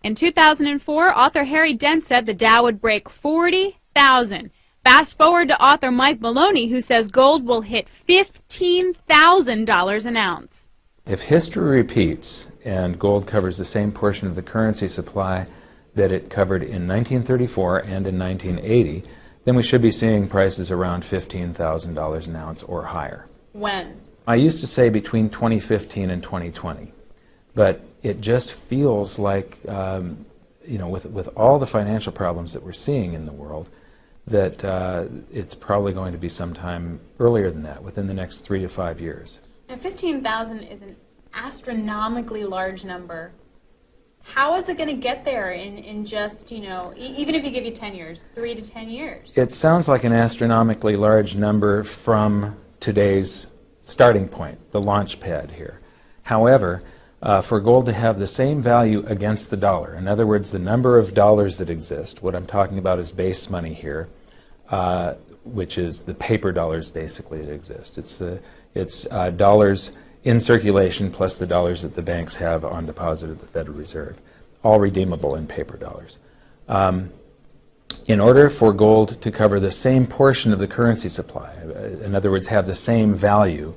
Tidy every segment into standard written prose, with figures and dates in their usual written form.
In 2004, author Harry Dent said the Dow would break 40,000. Fast forward to author Mike Maloney, who says gold will hit $15,000 an ounce. If history repeats and gold covers the same portion of the currency supply that it covered in 1934 and in 1980, then we should be seeing prices around $15,000 an ounce or higher. When? I used to say between 2015 and 2020, but it just feels like, with all the financial problems that we're seeing in the world, that it's probably going to be sometime earlier than that, within the next 3 to 5 years. Now, 15,000 is an astronomically large number. How is it going to get there in just, even if you give you 10 years, 3 to 10 years? It sounds like an astronomically large number from today's starting point, the launch pad here. However, for gold to have the same value against the dollar, in other words, the number of dollars that exist, what I'm talking about is base money here, which is the paper dollars basically that exist. It's dollars in circulation plus the dollars that the banks have on deposit at the Federal Reserve, all redeemable in paper dollars. In order for gold to cover the same portion of the currency supply, in other words, have the same value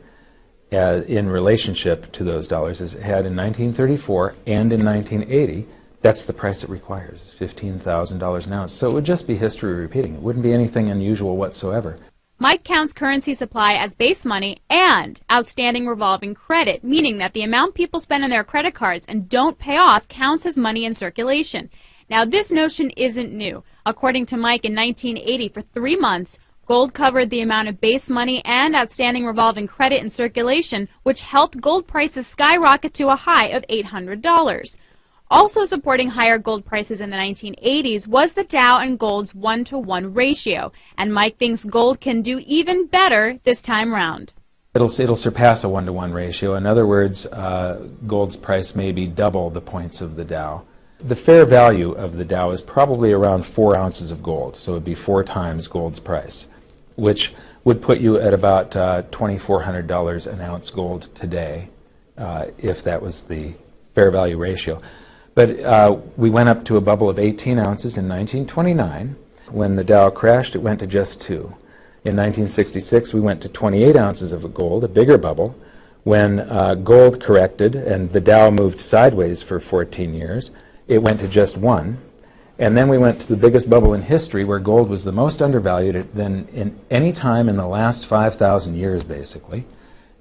in relationship to those dollars as it had in 1934 and in 1980, that's the price it requires, $15,000 an ounce. So it would just be history repeating. It wouldn't be anything unusual whatsoever. Mike counts currency supply as base money and outstanding revolving credit, meaning that the amount people spend on their credit cards and don't pay off counts as money in circulation. Now, this notion isn't new. According to Mike, in 1980, for 3 months, gold covered the amount of base money and outstanding revolving credit in circulation, which helped gold prices skyrocket to a high of $800. Also supporting higher gold prices in the 1980s was the Dow and gold's 1-to-1 ratio, and Mike thinks gold can do even better this time round. It'll surpass a 1-to-1 ratio. In other words, gold's price may be double the points of the Dow. The fair value of the Dow is probably around 4 ounces of gold, so it would be 4 times gold's price, which would put you at about $2,400 an ounce gold today, if that was the fair value ratio. But we went up to a bubble of 18 ounces in 1929. When the Dow crashed, it went to just 2. In 1966, we went to 28 ounces of gold, a bigger bubble. When gold corrected and the Dow moved sideways for 14 years, it went to just 1. And then we went to the biggest bubble in history, where gold was the most undervalued than in any time in the last 5,000 years, basically.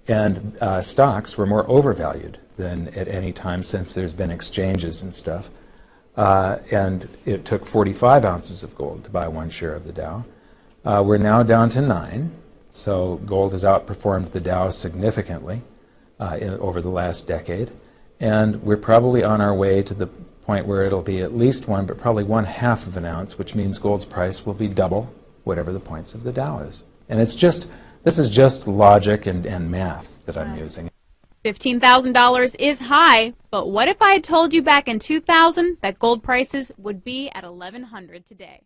And stocks were more overvalued than at any time since there's been exchanges and stuff. And it took 45 ounces of gold to buy 1 share of the Dow. We're now down to 9, so gold has outperformed the Dow significantly over the last decade. And we're probably on our way to the point where it'll be at least 1, but probably 1/2 of an ounce, which means gold's price will be double whatever the points of the Dow is. And this is just logic and math that I'm using. $15,000 is high, but what if I had told you back in 2000 that gold prices would be at $1,100 today?